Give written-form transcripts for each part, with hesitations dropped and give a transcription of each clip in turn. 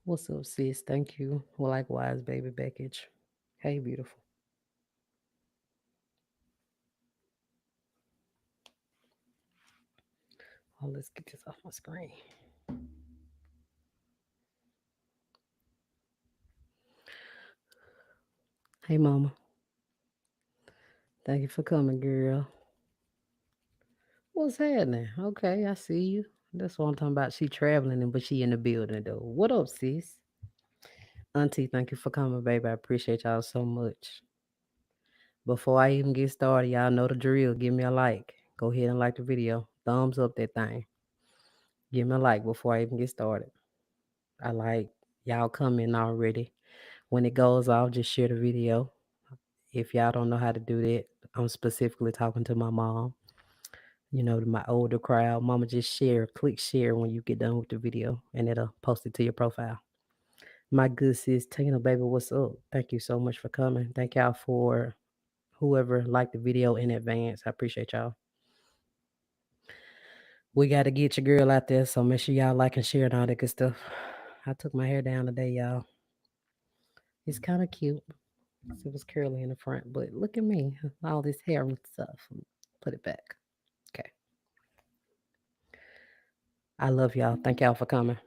What's up, sis? Thank you. Well, likewise, baby Beckage. Hey, beautiful. Oh, let's get this off my screen. Hey, mama. Thank you for coming, girl. What's happening? Okay, I see you. That's what I'm talking about. She traveling, but she in the building though. What up, sis? Auntie, thank you for coming, baby. I appreciate y'all so much. Before I even get started, y'all know the drill. Give me a like. Go ahead and like the video. Thumbs up that thing. Give me a like before I even get started. I like y'all coming already. When it goes off, just share the video. If y'all don't know how to do that, I'm specifically talking to my mom, to my older crowd. Mama, just share, click share when you get done with the video, and it'll post it to your profile. My good sis, Tina, baby, what's up? Thank you so much for coming. Thank y'all for whoever liked the video in advance. I appreciate y'all. We got to get your girl out there, so make sure y'all like and share and all that good stuff. I took my hair down today, y'all. It's kind of cute. It was curly in the front, but look at me, all this hair and stuff. Put it back. Okay. I love y'all. Thank y'all for coming.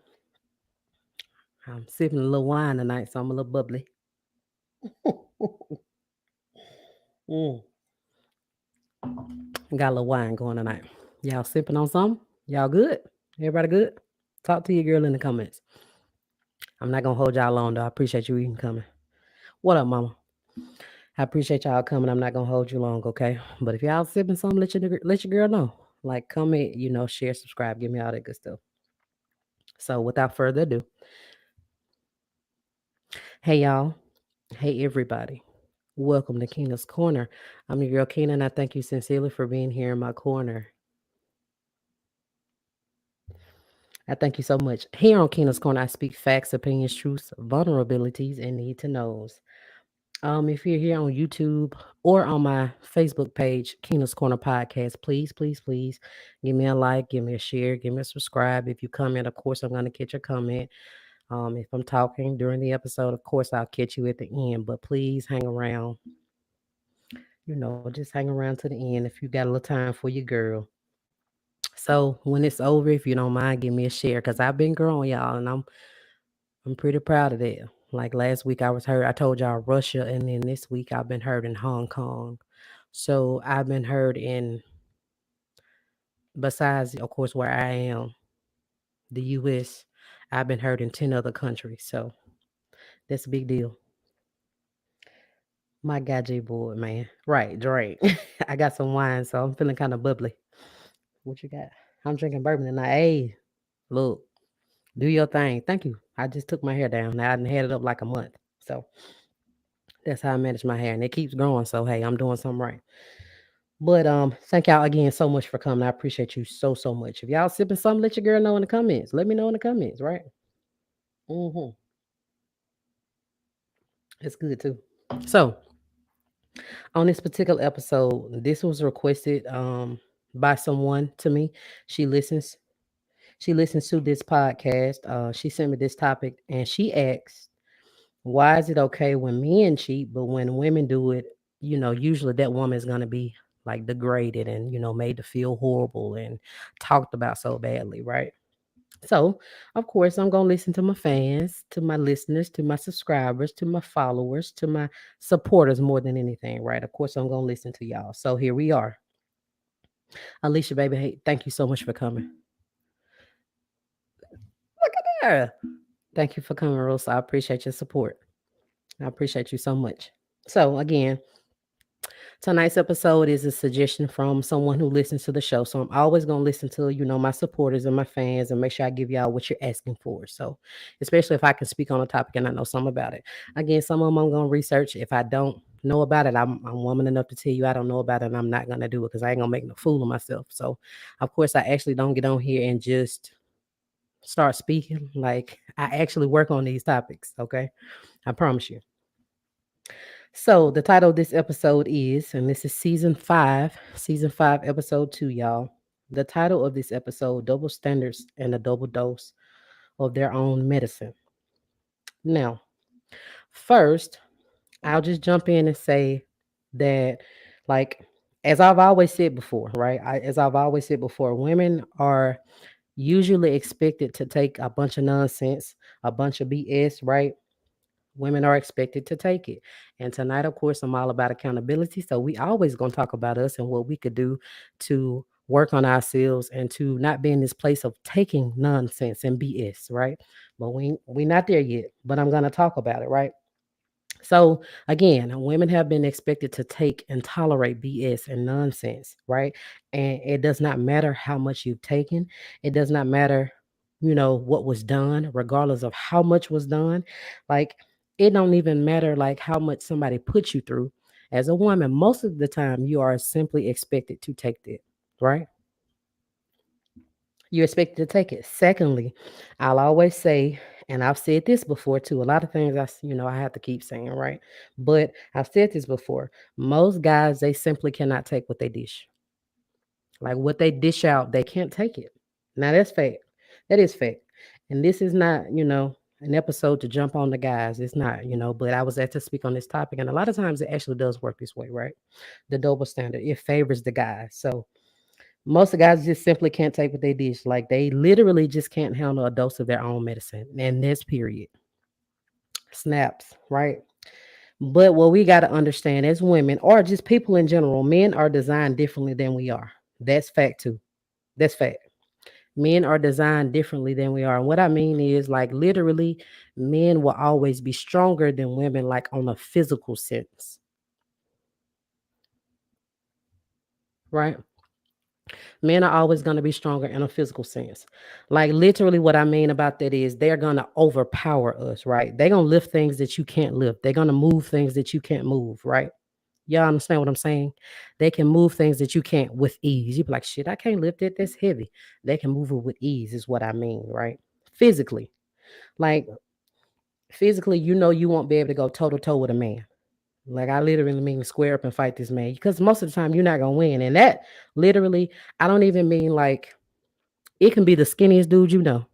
I'm sipping a little wine tonight, so I'm a little bubbly. Mm. Got a little wine going tonight. Y'all sipping on something? Y'all good? Everybody good? Talk to your girl in the comments. I'm not gonna hold y'all long though. I appreciate you even coming. What up, mama? I appreciate y'all coming. I'm not gonna hold you long, okay? But if y'all sipping something, let your girl know. Like, comment, share, subscribe, give me all that good stuff. So, without further ado, hey y'all, hey everybody, welcome to Keena's Corner. I'm your girl Keena, and I thank you sincerely for being here in my corner. I thank you so much. Here on Keena's Corner, I speak facts, opinions, truths, vulnerabilities, and need to knows. If you're here on YouTube or on my Facebook page, Keena's Corner Podcast, please, please, please give me a like, give me a share, give me a subscribe. If you comment, of course, I'm going to catch your comment. If I'm talking during the episode, of course, I'll catch you at the end, but please hang around. Just hang around to the end if you got a little time for your girl. So when it's over, if you don't mind, give me a share because I've been growing, y'all, and I'm pretty proud of that. Like last week, I was heard. I told y'all Russia, and then this week I've been heard in Hong Kong. So I've been heard in, besides of course where I am, the U.S. I've been heard in 10 other countries. So that's a big deal. My guy J boy, man. Right, drink. I got some wine, so I'm feeling kind of bubbly. What you got? I'm drinking bourbon tonight. Hey, look, do your thing. Thank you. I just took my hair down. Now I done had it up like a month. So that's how I manage my hair. And it keeps growing. So hey, I'm doing something right. But thank y'all again so much for coming. I appreciate you so so much. If y'all sipping something, let your girl know in the comments. Let me know in the comments, right? Mm-hmm. It's good too. So on this particular episode, this was requested by someone to me. She listens. She listens to this podcast. She sent me this topic and she asked, why is it okay when men cheat, but when women do it, usually that woman is going to be like degraded and, made to feel horrible and talked about so badly, right? So, of course, I'm going to listen to my fans, to my listeners, to my subscribers, to my followers, to my supporters more than anything, right? Of course, I'm going to listen to y'all. So, here we are. Alicia, baby, hey, thank you so much for coming. Look at there. Thank you for coming, Rosa. I appreciate your support. I appreciate you so much. So, again, tonight's episode is a suggestion from someone who listens to the show. So I'm always going to listen to, my supporters and my fans and make sure I give y'all what you're asking for. So especially if I can speak on a topic and I know something about it. Again, some of them I'm going to research. If I don't know about it, I'm woman enough to tell you I don't know about it and I'm not going to do it because I ain't going to make no fool of myself. So of course I actually don't get on here and just start speaking. Like I actually work on these topics. Okay. I promise you. So the title of this episode is, and this is season five, episode 2, y'all. The title of this episode, Double Standards and a Double Dose of Their Own Medicine. Now, first, I'll just jump in and say that, like, as I've always said before, right? As I've always said before, women are usually expected to take a bunch of nonsense, a bunch of BS, right? Women are expected to take it. And tonight, of course, I'm all about accountability. So we always gonna talk about us and what we could do to work on ourselves and to not be in this place of taking nonsense and BS, right? But we not there yet. But I'm gonna talk about it, right? So again, women have been expected to take and tolerate BS and nonsense, right? And it does not matter how much you've taken. It does not matter, what was done, regardless of how much was done. Like it don't even matter like how much somebody put you through. As a woman, most of the time you are simply expected to take that, right? You're expected to take it. Secondly, I'll always say, and I've said this before too, a lot of things I have to keep saying, right? But I've said this before. Most guys, they simply cannot take what they dish. Like what they dish out, they can't take it. Now that's fact. That is fact. And this is not, an episode to jump on the guys. It's not, but I was asked to speak on this topic. And a lot of times it actually does work this way, right? The double standard. It favors the guys. So most of the guys just simply can't take what they dish. Like they literally just can't handle a dose of their own medicine. And that's period. Snaps, right? But what we got to understand as women or just people in general, men are designed differently than we are. That's fact too. That's fact. Men are designed differently than we are. And what I mean is like literally men will always be stronger than women, like on a physical sense. Right? Men are always going to be stronger in a physical sense. Like literally what I mean about that is they're going to overpower us, right? They're going to lift things that you can't lift. They're going to move things that you can't move, right? Y'all understand what I'm saying? They can move things that you can't with ease. You be like, shit, I can't lift it. That's heavy. They can move it with ease, is what I mean, right? Physically. Like physically, you won't be able to go toe to toe with a man. Like I literally mean square up and fight this man. Because most of the time you're not gonna win. And that literally, I don't even mean like it can be the skinniest dude you know,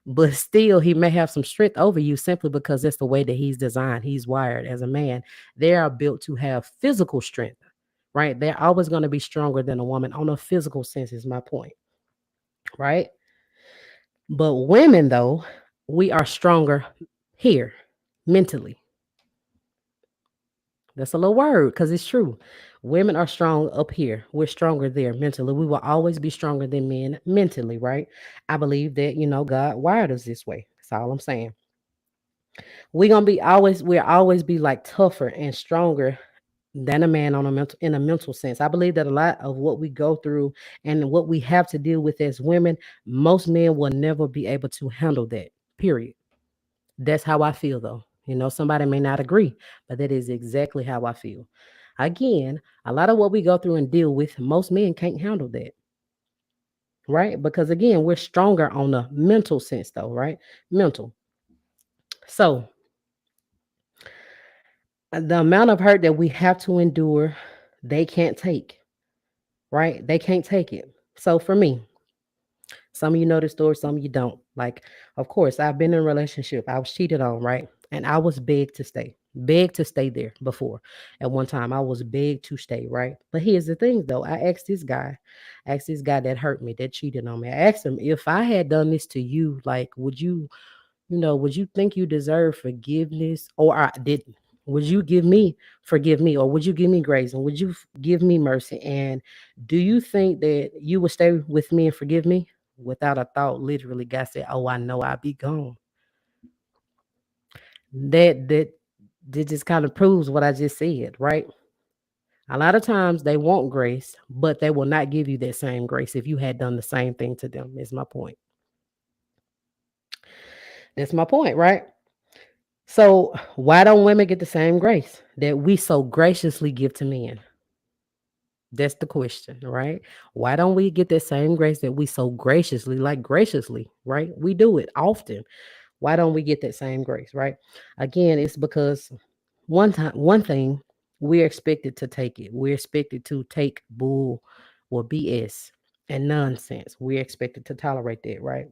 but still he may have some strength over you simply because that's the way that he's designed. He's wired as a man. They are built to have physical strength, right? They're always going to be stronger than a woman on a physical sense, is my point, right? But women, though, we are stronger here mentally. That's a little word because it's true. Women are strong up here. We're stronger there mentally. We will always be stronger than men mentally, right? I believe that, God wired us this way. That's all I'm saying. We'll always be like tougher and stronger than a man on a mental in a mental sense. I believe that a lot of what we go through and what we have to deal with as women, most men will never be able to handle that. Period. That's how I feel though. Somebody may not agree, but that is exactly how I feel. Again, a lot of what we go through and deal with, most men can't handle that, right? Because again, we're stronger on the mental sense though, right? Mental. So the amount of hurt that we have to endure, they can't take, right? They can't take it. So for me, some of you know the story, some of you don't. Like, of course, I've been in a relationship. I was cheated on, right? And I was begged to stay there before. At one time, I was begged to stay, right? But here's the thing, though. Asked this guy that hurt me, that cheated on me. I asked him, if I had done this to you, like, would you think you deserve forgiveness or I didn't? Would you forgive me, or would you give me grace, and would you give me mercy? And do you think that you would stay with me and forgive me? Without a thought, literally, God said, "Oh, I know I'll be gone." That just kind of proves what I just said, right? A lot of times they want grace, but they will not give you that same grace if you had done the same thing to them. Is my point. That's my point, right? So why don't women get the same grace that we so graciously give to men? That's the question, right? Why don't we get that same grace that we so graciously, right? We do it often. Why don't we get that same grace, right? Again, it's because one thing we're expected to take it. We're expected to take bull or BS and nonsense. We're expected to tolerate that, right?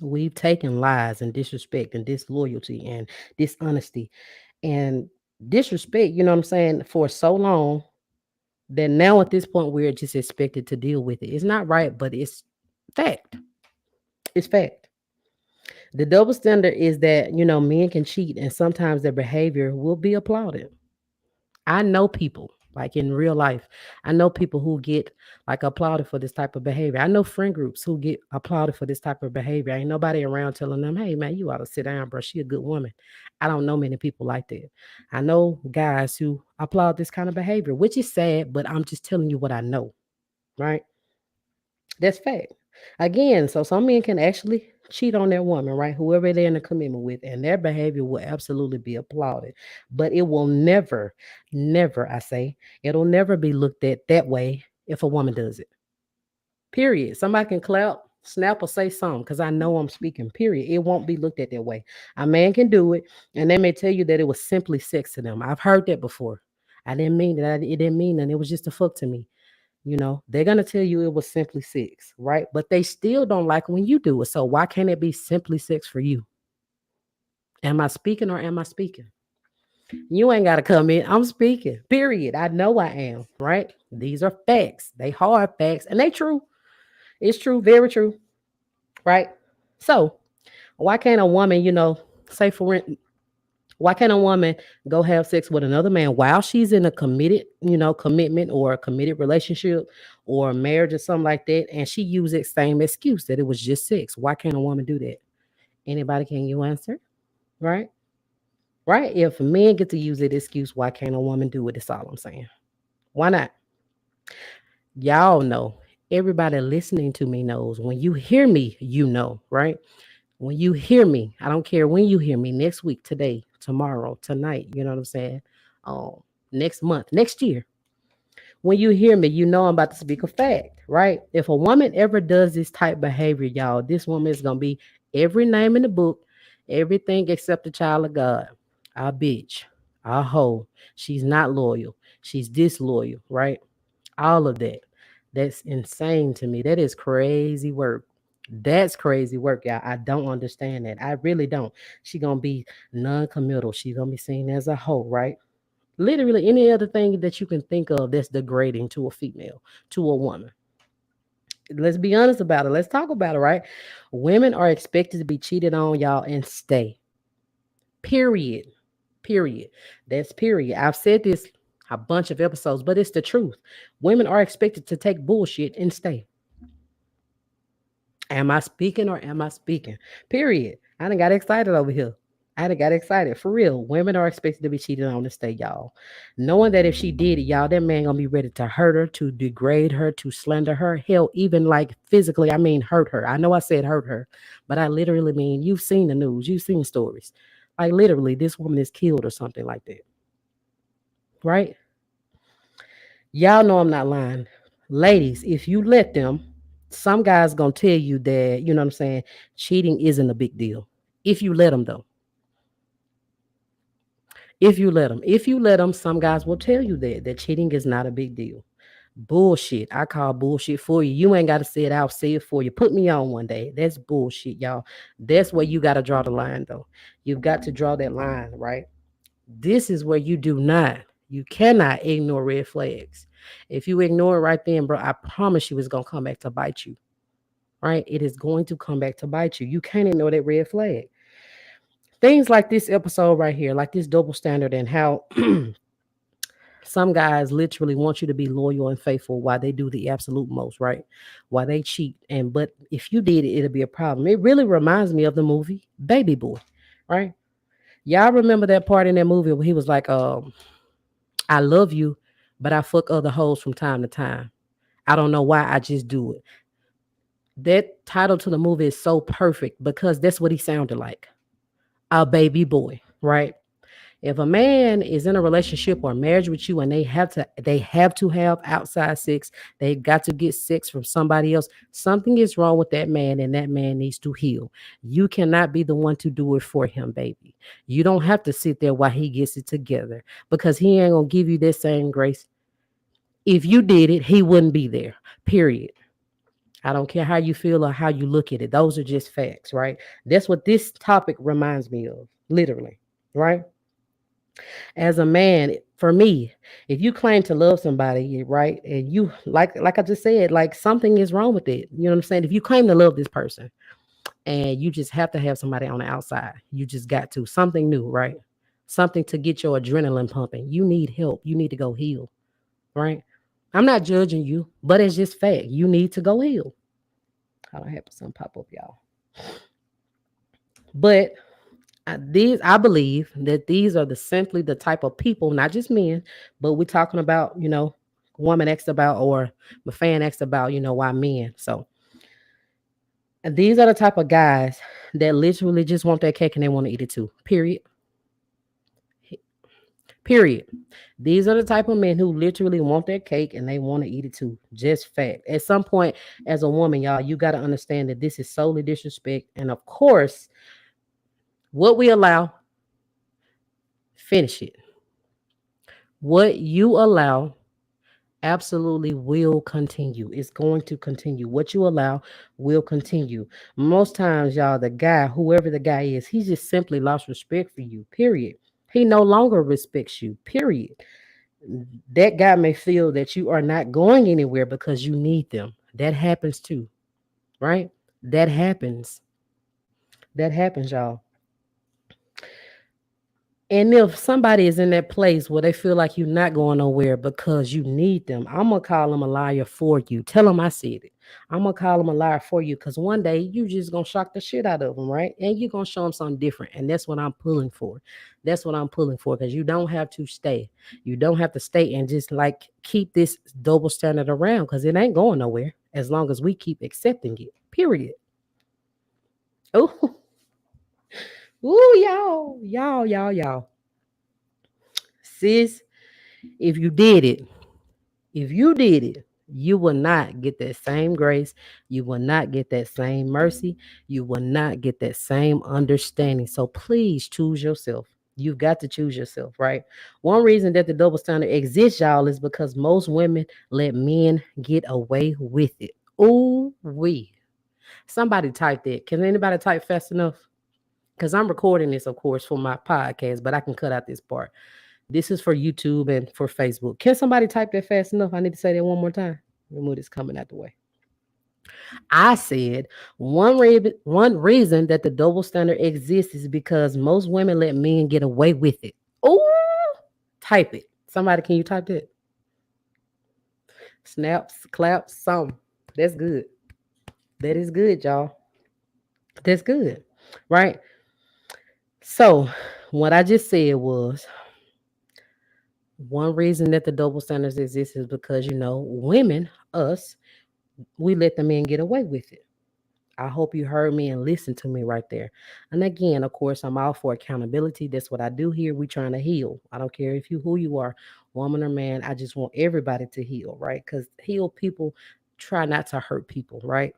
We've taken lies and disrespect and disloyalty and dishonesty and disrespect, you know what I'm saying, for so long that now at this point we're just expected to deal with it. It's not right, but it's fact. It's fact. The double standard is that, men can cheat and sometimes their behavior will be applauded. I know people like in real life. I know people who get like applauded for this type of behavior. I know friend groups who get applauded for this type of behavior. Ain't nobody around telling them, "Hey man, you ought to sit down, bro. She a good woman." I don't know many people like that. I know guys who applaud this kind of behavior, which is sad, but I'm just telling you what I know, right? That's fact. Again, so some men can actually cheat on their woman, right? Whoever they're in a commitment with, and their behavior will absolutely be applauded. But it will never, never, I say, it'll never be looked at that way if a woman does it. Period. Somebody can clap, snap, or say something because I know I'm speaking. Period. It won't be looked at that way. A man can do it, and they may tell you that it was simply sex to them. I've heard that before. I didn't mean that. It didn't mean that. It was just a fuck to me. They're gonna tell you it was simply sex, right? But they still don't like when you do it. So why can't it be simply sex for you? Am I speaking or am I speaking? You ain't gotta come in. I'm speaking. Period. I know I am, right? These are facts. They hard facts and they true. It's true, very true, right? So why can't a woman, say for why can't a woman go have sex with another man while she's in a committed, commitment or a committed relationship or a marriage or something like that? And she used that same excuse that it was just sex. Why can't a woman do that? Anybody, can you answer? Right? Right? If men get to use that excuse, why can't a woman do it? That's all I'm saying. Why not? Y'all know. Everybody listening to me knows. When you hear me, you know, right? When you hear me, I don't care when you hear me, next week, today, tomorrow, tonight, you know what I'm saying? Um, Next month, next year. When you hear me, you know I'm about to speak a fact, right? If a woman ever does this type behavior, y'all, this woman is gonna be every name in the book, everything except the child of God. A bitch, a hoe. She's not loyal. She's disloyal, right? All of that. That's insane to me. That is crazy work. That's crazy work, y'all. I don't understand that. I really don't. She gonna be non-committal. She gonna be seen as a hoe, right? Literally any other thing that you can think of that's degrading to a female, to a woman. Let's be honest about it. Let's talk about it, right? Women are expected to be cheated on, y'all, and stay. Period. Period. That's period. I've said this a bunch of episodes, but it's the truth. Women are expected to take bullshit and stay. Am I speaking or am I speaking? Period. I done got excited over here. I done got excited. For real. Women are expected to be cheated on this day, y'all. Knowing that if she did it, y'all, that man gonna be ready to hurt her, to degrade her, to slander her. Hell, even like physically, I mean hurt her. I know I said hurt her, but I literally mean you've seen the news, you've seen stories. Like literally, this woman is killed or something like that. Right? Y'all know I'm not lying. Ladies, if you let them, some guys gonna tell you that, you know what I'm saying, cheating isn't a big deal. If you let them though. If you let them. If you let them, some guys will tell you that cheating is not a big deal. Bullshit. I call bullshit for you. You ain't got to say it. I'll say it for you. Put me on one day. That's bullshit, y'all. That's where you got to draw the line, though. You've got to draw that line, right? This is where you cannot ignore red flags. If you ignore it right then, bro, I promise you it's going to come back to bite you, right? It is going to come back to bite you. You can't ignore that red flag. Things like this episode right here, like this double standard, and how some guys literally want you to be loyal and faithful while they do the absolute most, right? While they cheat. And but if you did it, it'll be a problem. It really reminds me of the movie Baby Boy, right? Y'all remember that part in that movie where he was like, I love you, but I fuck other hoes from time to time. I don't know why, I just do it. That title to the movie is so perfect because that's what he sounded like. A baby boy, right? If a man is in a relationship or marriage with you and they have to have outside sex, they got to get sex from somebody else, something is wrong with that man and that man needs to heal. You cannot be the one to do it for him, baby. You don't have to sit there while he gets it together because he ain't going to give you that same grace. If you did it, he wouldn't be there. Period. I don't care how you feel or how you look at it. Those are just facts, right? That's what this topic reminds me of, literally, right? As a man, for me, if you claim to love somebody, right, and you like I just said, like something is wrong with it. You know what I'm saying? If you claim to love this person and you just have to have somebody on the outside, you just got to something new, right? Something to get your adrenaline pumping. You need help. You need to go heal, right? I'm not judging you, but it's just fact. You need to go heal. Hold on, I have some pop up, y'all. But these, I believe that these are the simply the type of people, not just men, but we're talking about, woman asked about, or the fan asked about, why men. So these are the type of guys that literally just want that cake and they want to eat it too. Period. Period. These are the type of men who literally want that cake and they want to eat it too. Just fact. At some point, as a woman, y'all, you got to understand that this is solely disrespect. And of course, what we allow, finish it. What you allow absolutely will continue. It's going to continue. What you allow will continue. Most times, y'all, the guy, whoever the guy is, he just simply lost respect for you, period. He no longer respects you, period. That guy may feel that you are not going anywhere because you need them. That happens too, right? That happens. That happens, y'all. And if somebody is in that place where they feel like you're not going nowhere because you need them, I'm gonna call them a liar for you. Tell them I said it. I'm gonna call them a liar for you because one day you just gonna shock the shit out of them, right? And you're gonna show them something different. And that's what I'm pulling for. That's what I'm pulling for because you don't have to stay. You don't have to stay and just like keep this double standard around because it ain't going nowhere as long as we keep accepting it. Period. Oh, ooh, y'all. Sis, if you did it, if you did it, you will not get that same grace. You will not get that same mercy. You will not get that same understanding. So please choose yourself. You've got to choose yourself, right? One reason that the double standard exists, y'all, is because most women let men get away with it. Ooh, we. Somebody type that. Can anybody type fast enough? Because I'm recording this, of course, for my podcast, but I can cut out this part. This is for YouTube and for Facebook. Can somebody type that fast enough? I need to say that one more time. Remove this coming out the way. I said one reason that the double standard exists is because most women let men get away with it. Oh, type it. Somebody, can you type that? Snaps, claps, some. That's good. That is good, y'all. That's good, right? So, what I just said was one reason that the double standards exist is because women, us, we let the men get away with it. I hope you heard me and listened to me right there. And again, of course, I'm all for accountability. That's what I do here. We trying to heal. I don't care if you who you are, woman or man. I just want everybody to heal, right? Because heal people try not to hurt people, right?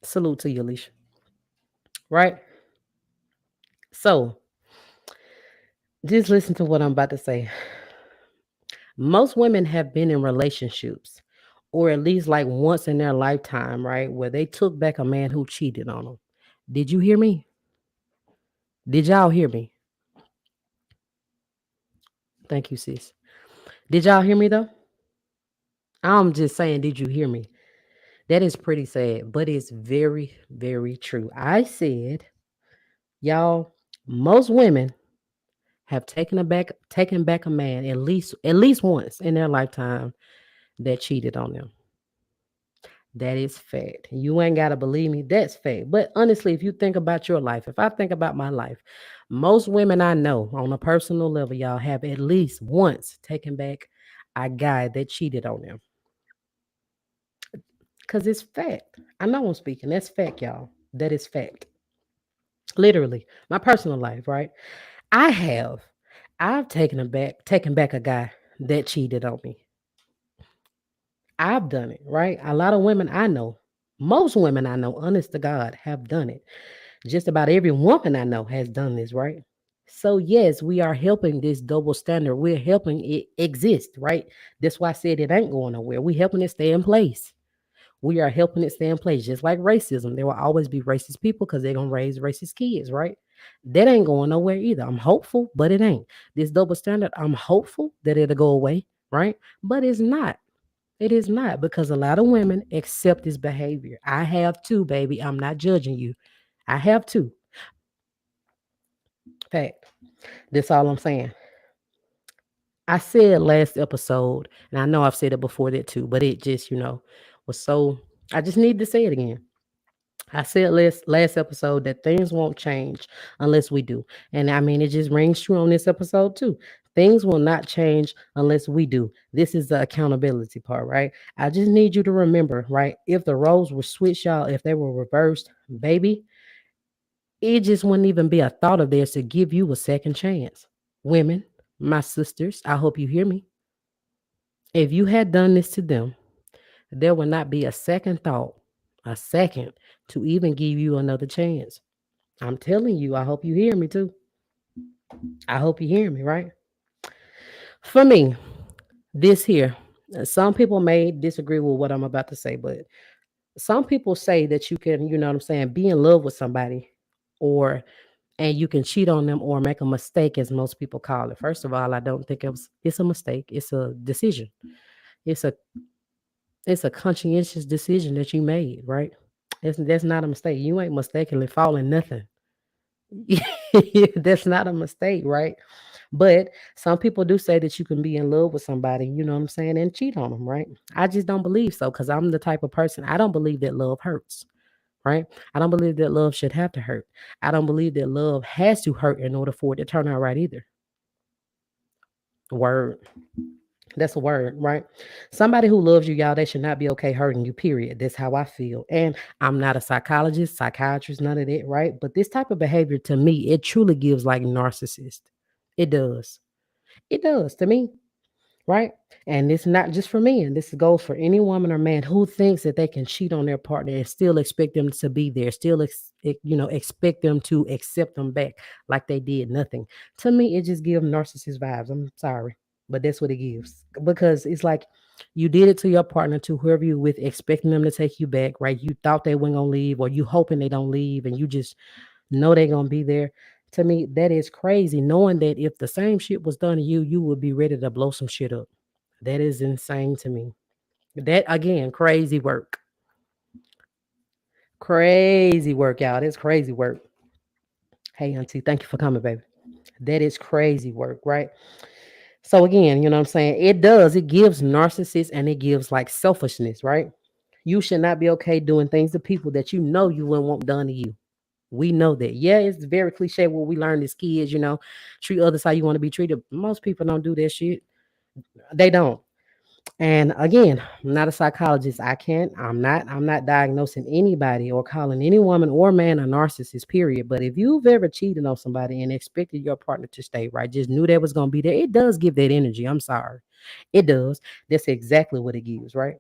Salute to you, Alicia. Right? So just listen to what I'm about to say. Most women have been in relationships, or at least like once in their lifetime, right? Where they took back a man who cheated on them. Did you hear me? Did y'all hear me? Thank you, sis. Did y'all hear me though? I'm just saying, did you hear me? That is pretty sad, but it's very, very true. I said, y'all, most women have taken back a man at least once in their lifetime that cheated on them. That is fact. You ain't gotta believe me. That's fact. But honestly, if you think about your life, if I think about my life, most women I know on a personal level, y'all, have at least once taken back a guy that cheated on them. Because it's fact. I know I'm speaking. That's fact, y'all. That is fact. Literally. My personal life, right? I have. I've taken back a guy that cheated on me. I've done it, right? A lot of women I know, most women I know, honest to God, have done it. Just about every woman I know has done this, right? So yes, we are helping this double standard. We're helping it exist, right? That's why I said it ain't going nowhere. We helping it stay in place. We are helping it stay in place. Just like racism, there will always be racist people because they're gonna raise racist kids, right? That ain't going nowhere either. I'm hopeful, but it ain't. This double standard, I'm hopeful that it'll go away, right? But it's not. It is not, because a lot of women accept this behavior. I have too, baby. I'm not judging you. I have too. Fact. That's all I'm saying. I said last episode, and I know I've said it before that too, but it just, was so. I just need to say it again. I said last episode that things won't change unless we do. And I mean, it just rings true on this episode too. Things will not change unless we do. This is the accountability part, right? I just need you to remember, right? If the roles were switched, y'all, if they were reversed, baby, it just wouldn't even be a thought of theirs to give you a second chance. Women, my sisters, I hope you hear me. If you had done this to them, there would not be a second thought, a second, to even give you another chance. I'm telling you, I hope you hear me too. I hope you hear me, right? For me, this here, some people may disagree with what I'm about to say, but some people say that you can, you know what I'm saying, be in love with somebody, or and you can cheat on them or make a mistake, as most people call it. First of all, I don't think it's a mistake. It's a decision. It's a it's a conscientious decision that you made, right? That's not a mistake. You ain't mistakenly falling nothing. That's not a mistake, right? But some people do say that you can be in love with somebody, you know what I'm saying, and cheat on them, right? I just don't believe so, because I'm the type of person, I don't believe that love hurts, right? I don't believe that love should have to hurt. I don't believe that love has to hurt in order for it to turn out right either. Word. That's a word, right? Somebody who loves you, y'all, they should not be okay hurting you, period. That's how I feel. And I'm not a psychologist, psychiatrist, none of that, right? But this type of behavior, to me, it truly gives like narcissist. It does. It does to me, right? And it's not just for men. This goes for any woman or man who thinks that they can cheat on their partner and still expect them to be there, still expect them to accept them back like they did nothing. To me, it just gives narcissist vibes. I'm sorry, but that's what it gives, because it's like you did it to your partner, to whoever you with, expecting them to take you back, right? You thought they weren't gonna leave, or you hoping they don't leave, and you just know they're gonna be there. To me, that is crazy. Knowing that if the same shit was done to you, you would be ready to blow some shit up. That is insane to me. That again, crazy work. Crazy work, y'all. That's crazy work. Hey, Auntie, thank you for coming, baby. That is crazy work, right? So again, you know what I'm saying? It does. It gives narcissists, and it gives like selfishness, right? You should not be okay doing things to people that you know you wouldn't want done to you. We know that. Yeah, it's very cliche what we learned as kids, treat others how you want to be treated. Most people don't do that shit. They don't. And again, I'm not a psychologist. I'm not diagnosing anybody or calling any woman or man a narcissist, period. But if you've ever cheated on somebody and expected your partner to stay, right, just knew that was gonna be there, it does give that energy. I'm sorry. It does. That's exactly what it gives, right?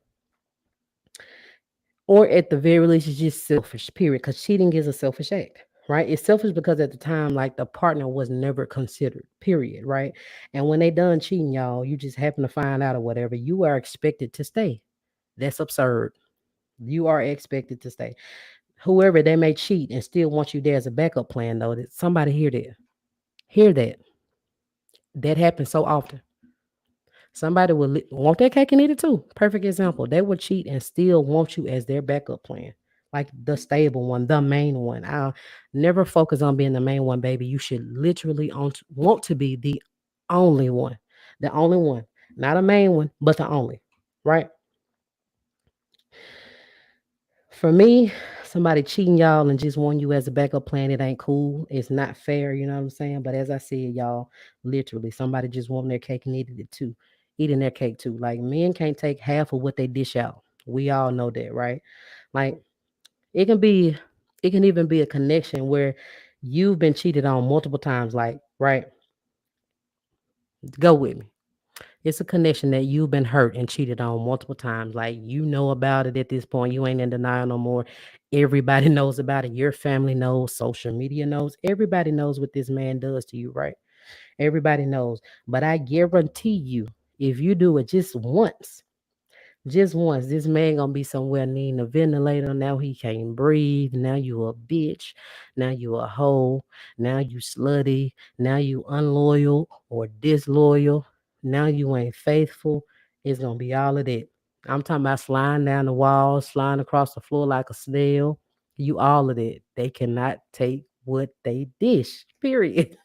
Or at the very least, it's just selfish, period. Because cheating is a selfish act, right? It's selfish because at the time, like, the partner was never considered, period, right? And when they done cheating, y'all, you just happen to find out or whatever, you are expected to stay. That's absurd. You are expected to stay. Whoever, they may cheat and still want you there as a backup plan, though. That somebody hear that. Hear that. That happens so often. Somebody will want that cake and eat it too. Perfect example. They will cheat and still want you as their backup plan, like the stable one, the main one. I'll never focus on being the main one, baby. You should literally want to be the only one, not a main one, but the only, right? For me, somebody cheating y'all and just want you as a backup plan, it ain't cool. It's not fair, you know what I'm saying? But as I said, y'all, literally, somebody just wanting their cake and eating it too. Eating their cake too. Like, men can't take half of what they dish out. We all know that, right? Like, it can be, it can even be a connection where you've been cheated on multiple times, like, right? Go with me. It's a connection that you've been hurt and cheated on multiple times. Like, you know about it at this point. You ain't in denial no more. Everybody knows about it. Your family knows. Social media knows. Everybody knows what this man does to you, right? Everybody knows. But I guarantee you, if you do it just once, Just once, this man gonna be somewhere needing a ventilator. Now he can't breathe. Now you a bitch. Now you a hoe. Now you slutty. Now you unloyal or disloyal. Now you ain't faithful. It's gonna be all of that. I'm talking about sliding down the walls, sliding across the floor like a snail. You all of that. They cannot take what they dish. Period.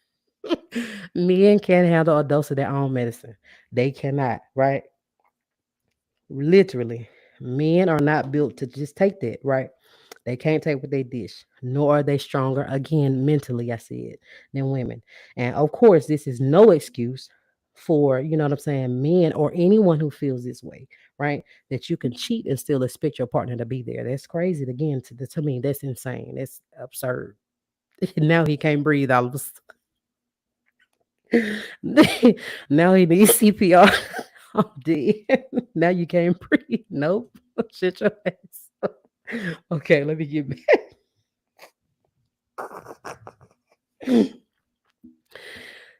Men can't handle a dose of their own medicine. They cannot, right? Literally, men are not built to just take that, right? They can't take what they dish, nor are they stronger, again, mentally, I said, than women. And of course, this is no excuse for, you know what I'm saying, men or anyone who feels this way, right? That you can cheat and still expect your partner to be there. That's crazy. Again, to me, that's insane. That's absurd. Now he can't breathe all of a now he needs CPR. I'm dead. Now you can't breathe. Nope. Shut your ass. Okay, let me get back.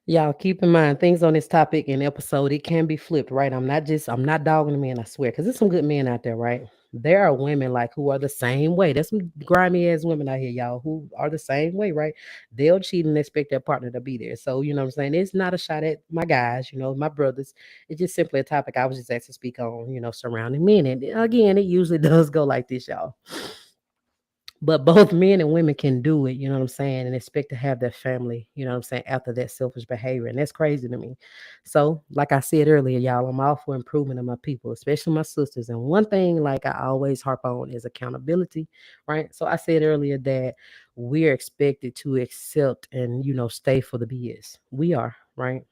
Y'all keep in mind things on this topic and episode, it can be flipped, right? I'm not dogging the men, I swear, because there's some good men out there, right? There are women like who are the same way. There's some grimy ass women out here, y'all, who are the same way, right? They'll cheat and expect their partner to be there. So, you know what I'm saying? It's not a shot at my guys, my brothers. It's just simply a topic I was just asked to speak on, surrounding men. And again, it usually does go like this, y'all. But both men and women can do it, you know what I'm saying, and expect to have their family, you know what I'm saying, after that selfish behavior. And that's crazy to me. So, like I said earlier, y'all, I'm all for improvement of my people, especially my sisters. And one thing, like I always harp on, is accountability, right? So, I said earlier that we're expected to accept and, stay for the BS. We are, right?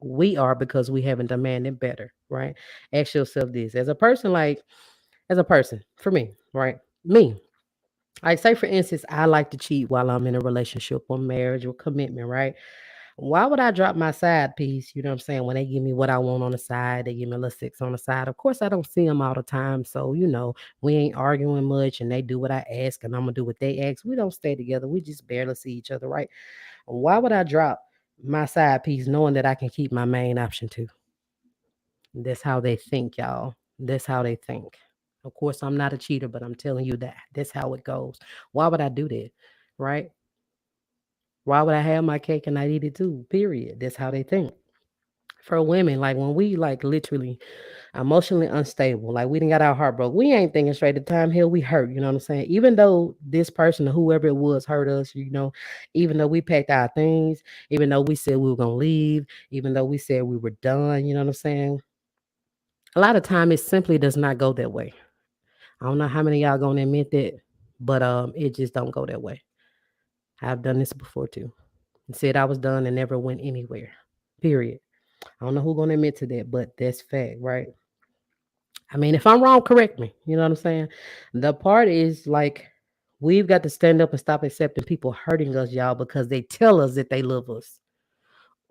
We are because we haven't demanded better, right? Ask yourself this as a person, for me, right? Me, like, say for instance, I like to cheat while I'm in a relationship or marriage or commitment, right? Why would I drop my side piece? You know what I'm saying? When they give me what I want on the side, they give me a little sex on the side. Of course, I don't see them all the time. So, we ain't arguing much and they do what I ask and I'm going to do what they ask. We don't stay together. We just barely see each other, right? Why would I drop my side piece knowing that I can keep my main option too? That's how they think, y'all. That's how they think. Of course, I'm not a cheater, but I'm telling you that that's how it goes. Why would I do that? Right? Why would I have my cake and I eat it too? Period. That's how they think. For women, like when we like literally emotionally unstable, like we didn't got our heart broke, we ain't thinking straight. The time here we hurt, you know what I'm saying? Even though this person or whoever it was hurt us, even though we packed our things, even though we said we were gonna leave, even though we said we were done, you know what I'm saying? A lot of time it simply does not go that way. I don't know how many of y'all gonna admit that, but it just don't go that way. I've done this before too. Said I was done and never went anywhere. Period. I don't know who gonna admit to that, but that's fact, right? I mean, if I'm wrong, correct me. You know what I'm saying? The part is like we've got to stand up and stop accepting people hurting us, y'all, because they tell us that they love us.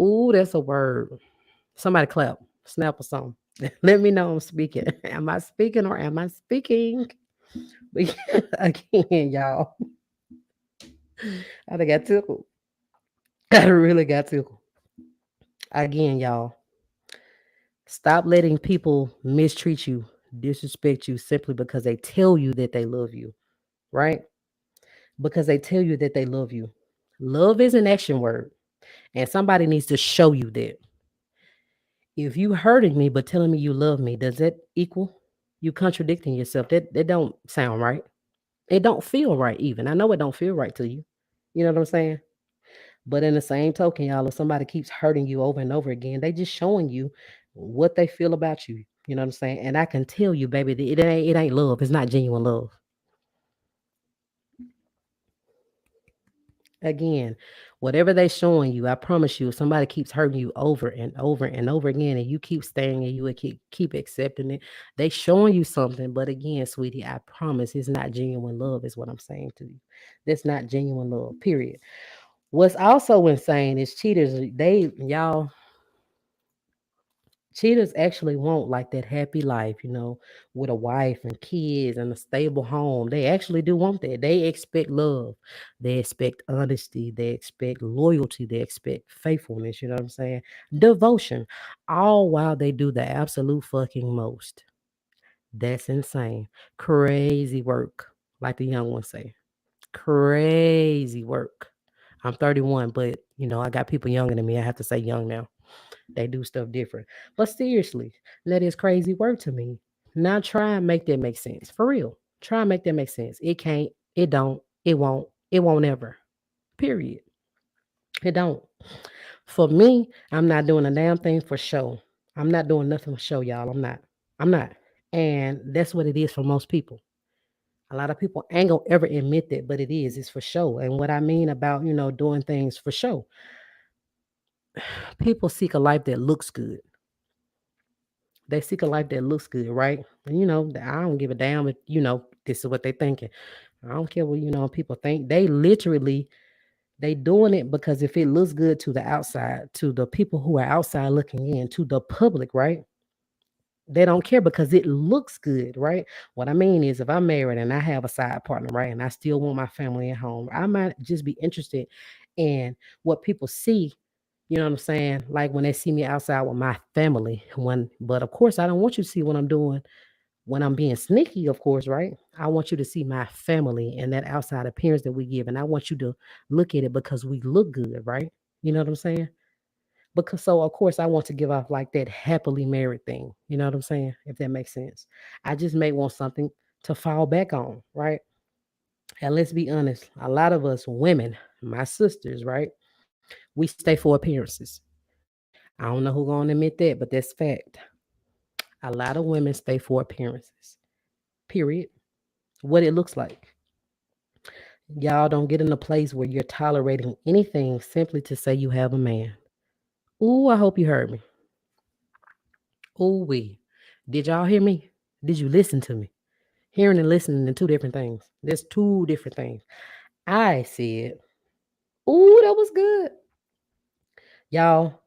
Ooh, that's a word. Somebody clap, snap or something. Let me know I'm speaking. Am I speaking or am I speaking? But again, y'all, I done got tickled. I really got tickled. Again, y'all, stop letting people mistreat you, disrespect you simply because they tell you that they love you, right? Because they tell you that they love you. Love is an action word, and somebody needs to show you that. If you hurting me but telling me you love me, does that equal you contradicting yourself? That don't sound right. It don't feel right even. I know it don't feel right to you. You know what I'm saying? But in the same token, y'all, if somebody keeps hurting you over and over again, they just showing you what they feel about you. You know what I'm saying? And I can tell you, baby, that it ain't love. It's not genuine love. Again, whatever they showing you, I promise you, if somebody keeps hurting you over and over and over again, and you keep staying and you would keep accepting it, they showing you something. But again, sweetie, I promise it's not genuine love, is what I'm saying to you. That's not genuine love. Period. What's also insane is cheaters. Y'all, cheaters actually want like that happy life, with a wife and kids and a stable home. They actually do want that. They expect love. They expect honesty. They expect loyalty. They expect faithfulness. You know what I'm saying? Devotion. All while they do the absolute fucking most. That's insane. Crazy work, like the young ones say. Crazy work. I'm 31, but I got people younger than me. I have to say young now. They do stuff different. But seriously, that is crazy work to me. Now try and make that make sense. For real. Try and make that make sense. It can't, it don't, it won't ever. Period. It don't. For me, I'm not doing a damn thing for show. I'm not doing nothing for show, y'all. I'm not. I'm not. And that's what it is for most people. A lot of people ain't gonna ever admit that, but it is. It's for show. And what I mean about, doing things for show, people seek a life that looks good. They seek a life that looks good, right? And I don't give a damn if, this is what they thinking. I don't care what, people think. They literally, they doing it because if it looks good to the outside, to the people who are outside looking in, to the public, right? They don't care because it looks good, right? What I mean is, if I'm married and I have a side partner, right, and I still want my family at home, I might just be interested in what people see. You know what I'm saying? Like when they see me outside with my family. But of course, I don't want you to see what I'm doing when I'm being sneaky. Of course, right? I want you to see my family and that outside appearance that we give, and I want you to look at it because we look good, right? You know what I'm saying? Because so of course I want to give off like that happily married thing. You know what I'm saying? If that makes sense. I just may want something to fall back on, right? And let's be honest, a lot of us women, my sisters, right? We stay for appearances. I don't know who gonna admit that, but that's fact. A lot of women stay for appearances. Period. What it looks like. Y'all don't get in a place where you're tolerating anything simply to say you have a man. Ooh, I hope you heard me. Ooh, we. Did y'all hear me? Did you listen to me? Hearing and listening are two different things. There's two different things. I said, ooh, that was good. Y'all,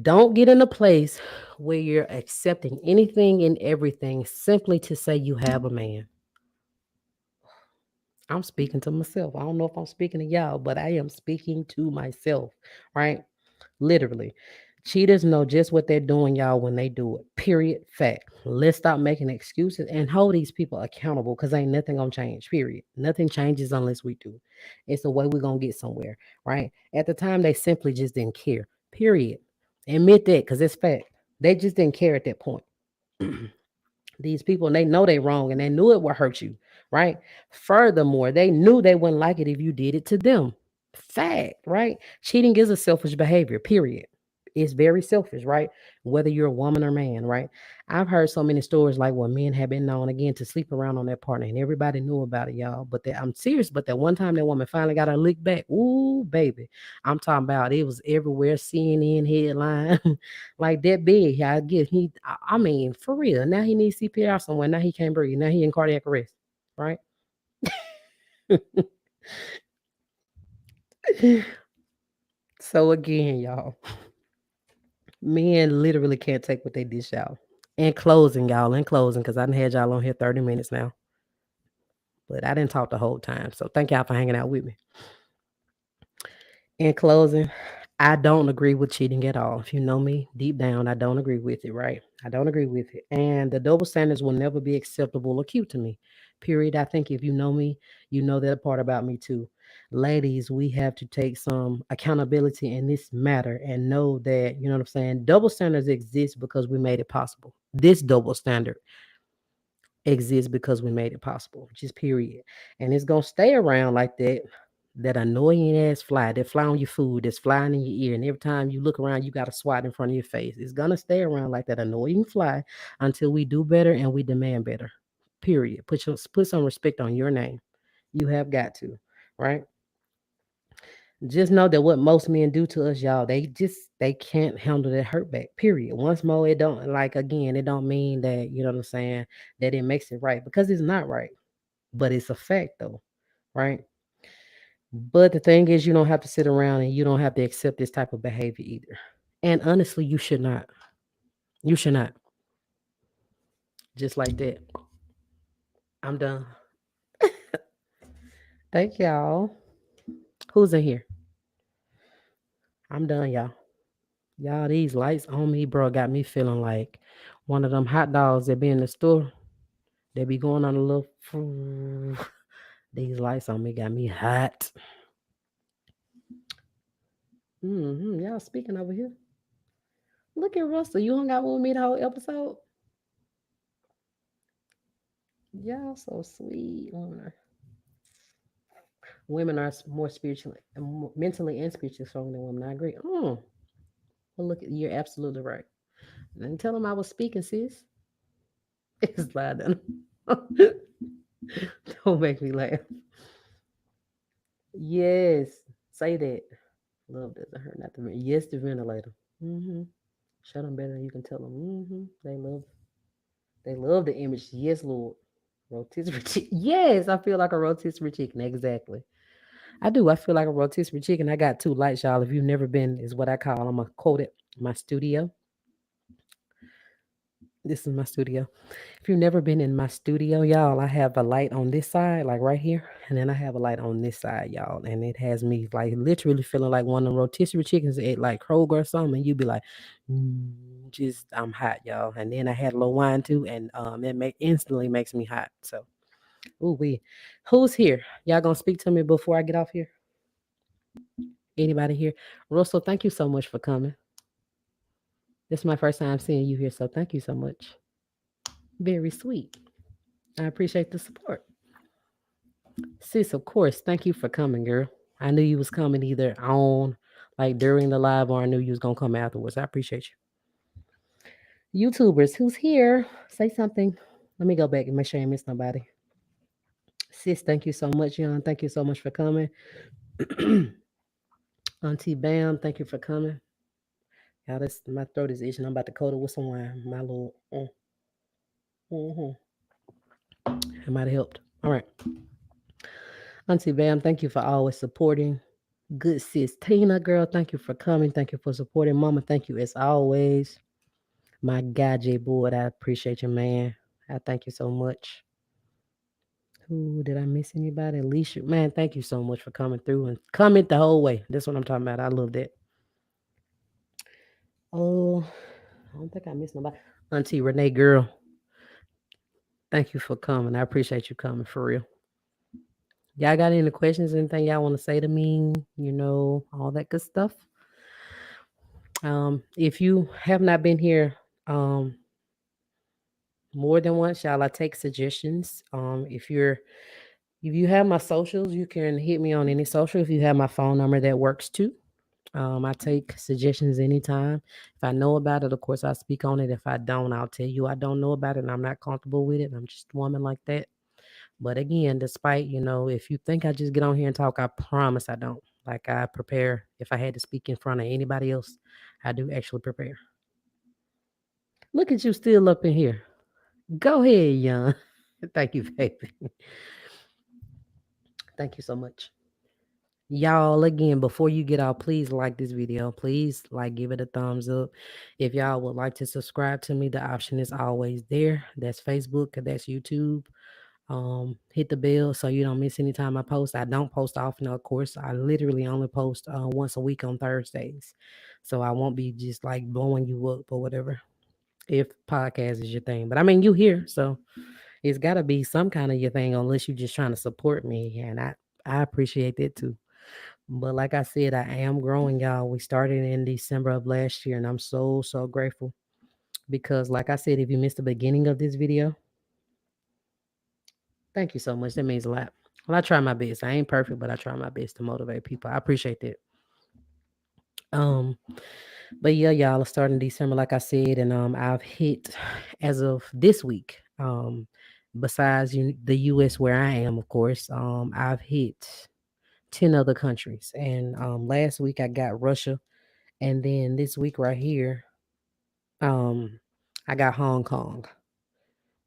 don't get in a place where you're accepting anything and everything simply to say you have a man. I'm speaking to myself. I don't know if I'm speaking to y'all, but I am speaking to myself, right? Literally. Cheaters know just what they're doing, y'all, when they do it. Period. Fact. Let's stop making excuses and hold these people accountable because ain't nothing gonna change. Period. Nothing changes unless we do. It's the way we're gonna get somewhere, right? At the time, they simply just didn't care. Period. Admit that because it's fact. They just didn't care at that point. These people, and they know they wrong and they knew it would hurt you, right? Furthermore, they knew they wouldn't like it if you did it to them. Fact, right? Cheating is a selfish behavior, period. It's very selfish, right? Whether you're a woman or man, right? I've heard so many stories like where men have been known again to sleep around on their partner and everybody knew about it, y'all. But I'm serious, but that one time that woman finally got her lick back, ooh, baby. I'm talking about it was everywhere, CNN headline, like that big. I get I mean, for real. Now he needs CPR somewhere. Now he can't breathe. Now he in cardiac arrest, right? So again, y'all, men literally can't take what they dish out. In closing, y'all, in closing, because I done had y'all on here 30 minutes now, but I didn't talk the whole time. So thank y'all for hanging out with me. In closing, I don't agree with cheating at all. If you know me deep down, I don't agree with it, right? I don't agree with it. And the double standards will never be acceptable or cute to me. Period. I think if you know me, you know that part about me too. Ladies, we have to take some accountability in this matter and know that, you know what I'm saying? Double standards exist because we made it possible. This double standard exists because we made it possible, just period. And it's gonna stay around like that. That annoying ass fly that fly on your food, that's flying in your ear, and every time you look around, you got a swat in front of your face. It's gonna stay around like that annoying fly until we do better and we demand better. Period. Put some respect on your name. You have got to, right? Just know that what most men do to us, y'all, they can't handle that hurt back. Period. Once more, it don't like again, it don't mean that, you know what I'm saying, that it makes it right because it's not right. But it's a fact though, right? But the thing is you don't have to sit around and you don't have to accept this type of behavior either. And honestly, you should not. You should not. Just like that. I'm done. Thank y'all. Who's in here? I'm done, y'all. Y'all, these lights on me, bro, got me feeling like one of them hot dogs that be in the store. They be going on a little. These lights on me got me hot. Y'all speaking over here. Look at Russell. You hung out with me the whole episode. Y'all so sweet. Women are more spiritually, mentally and spiritually strong than women. I agree. Well, look, you're absolutely right. And tell them I was speaking, sis. It's loud. Don't make me laugh. Yes, say that. Love doesn't hurt. Not the yes, the ventilator. Shut them better than you can tell them. They love the image. Yes, Lord. Rotisserie chicken. Yes, I feel like a rotisserie chicken. Exactly. I do. I feel like a rotisserie chicken. I got two lights, y'all. If you've never been, is what I call. I'm gonna quote it. My studio. This is my studio. If you've never been in my studio, y'all, I have a light on this side, like right here, and then I have a light on this side, y'all, and it has me like literally feeling like one of the rotisserie chickens at like Kroger or something. And you be like, just I'm hot, y'all. And then I had a little wine too, and instantly makes me hot. So, who's here? Y'all gonna speak to me before I get off here? Anybody here? Russell, thank you so much for coming. This is my first time seeing you here, so thank you so much. Very sweet. I appreciate the support. Sis, of course, thank you for coming, girl. I knew you was coming either on, like during the live, or I knew you was gonna come afterwards. I appreciate you. YouTubers, who's here? Say something. Let me go back and make sure I ain't miss nobody. Sis, thank you so much, Young. Thank you so much for coming. Auntie Bam, thank you for coming. Y'all, this my throat is itching. I'm about to coat it with some wine. My little, mm-hmm. It might have helped. All right, Auntie Bam, thank you for always supporting. Good sis Tina, girl, thank you for coming. Thank you for supporting. Mama, thank you as always. My guy, J Boyd, I appreciate you, man. I thank you so much. Who did I miss anybody? Alicia, man, thank you so much for coming through and coming the whole way. That's what I'm talking about. I love that. Oh, I don't think I missed nobody. Auntie Renee, girl, thank you for coming. I appreciate you coming for real. Y'all got any questions, anything y'all want to say to me? All that good stuff. If you have not been here, more than once, y'all, I take suggestions. If you have my socials, you can hit me on any social. If you have my phone number, that works too. I take suggestions anytime. If I know about it, of course, I speak on it. If I don't, I'll tell you I don't know about it and I'm not comfortable with it. I'm just a woman like that. But again, despite, if you think I just get on here and talk, I promise I don't. Like I prepare. If I had to speak in front of anybody else, I do actually prepare. Look at you still up in here. Go ahead, young. Thank you, baby. Thank you so much. Y'all, again, before you get out, please like this video. Please give it a thumbs up. If y'all would like to subscribe to me, the option is always there. That's Facebook, that's YouTube. Hit the bell so you don't miss any time I post. I don't post often, of course. I literally only post once a week on Thursdays. So I won't be just like blowing you up or whatever if podcast is your thing. But I mean, you here, so it's got to be some kind of your thing unless you're just trying to support me. And I appreciate that too. But like I said, I am growing, y'all. We started in December of last year, and I'm so, so grateful because, like I said, if you missed the beginning of this video, thank you so much. That means a lot. Well, I try my best. I ain't perfect, but I try my best to motivate people. I appreciate that. Um, but yeah, y'all, it's starting December, like I said, and I've hit as of this week. Besides the U.S. where I am, of course, I've hit 10 other countries, and last week I got Russia. And then this week right here, um, I got Hong Kong,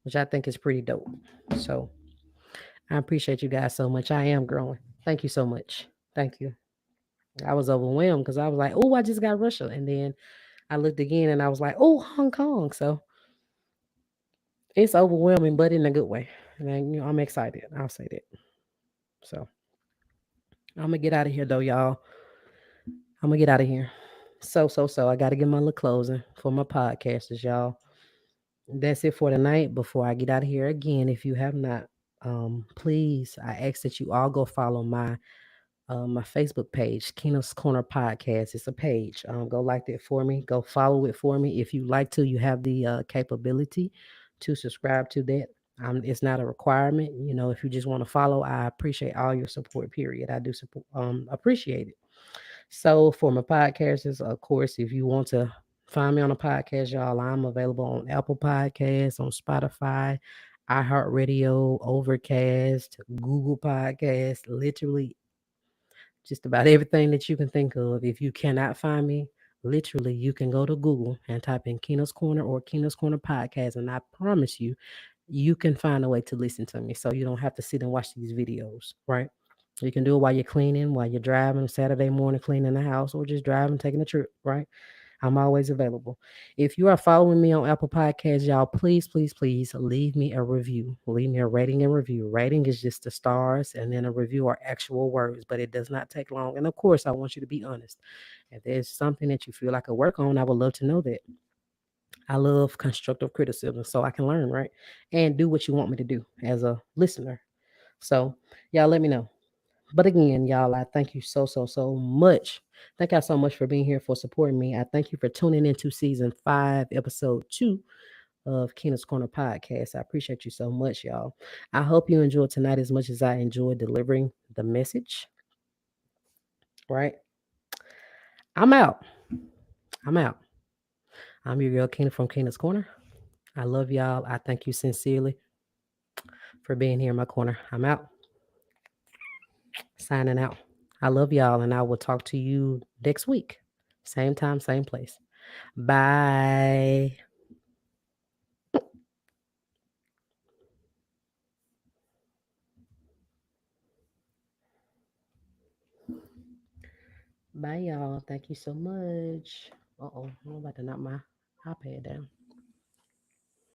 which I think is pretty dope. So I appreciate you guys so much. I am growing. Thank you so much. Thank you. I was overwhelmed because I was like, oh, I just got Russia. And then I looked again and I was like, oh, Hong Kong. So it's overwhelming, but in a good way. And I'm excited. I'll say that. So I'm going to get out of here, though, y'all. I'm going to get out of here. So I got to get my little closing for my podcasters, y'all. That's it for tonight. Before I get out of here again, if you have not, please, I ask that you all go follow my Facebook page, Keena's Corner Podcast. It's a page. Go like that for me. Go follow it for me. If you like to, you have the capability to subscribe to that. It's not a requirement. You know, if you just want to follow, I appreciate all your support. Period. I do support, appreciate it. So for my podcasters, of course, if you want to find me on a podcast, y'all, I'm available on Apple Podcasts, on Spotify, iHeartRadio, Overcast, Google Podcasts, literally just about everything that you can think of. If you cannot find me, literally, you can go to Google and type in Keena's Corner or Keena's Corner Podcast, and I promise you, you can find a way to listen to me so you don't have to sit and watch these videos, right? You can do it while you're cleaning, while you're driving, Saturday morning cleaning the house, or just driving, taking a trip, right? I'm always available. If you are following me on Apple Podcasts, y'all, please, please, please leave me a review. Leave me a rating and review. Rating is just the stars, and then a review are actual words, but it does not take long. And of course, I want you to be honest. If there's something that you feel I could work on, I would love to know that. I love constructive criticism so I can learn, right? And do what you want me to do as a listener. So, y'all let me know. But again, y'all, I thank you so, so, so much. Thank y'all so much for being here, for supporting me. I thank you for tuning into season 5, episode 2 of Keena's Corner Podcast. I appreciate you so much, y'all. I hope you enjoyed tonight as much as I enjoyed delivering the message, right? I'm out. I'm out. I'm your girl, Keena from Keena's Corner. I love y'all. I thank you sincerely for being here in my corner. I'm out. Signing out. I love y'all, and I will talk to you next week. Same time, same place. Bye. Bye, y'all. Thank you so much. Uh oh, I'm about to knock my iPad down.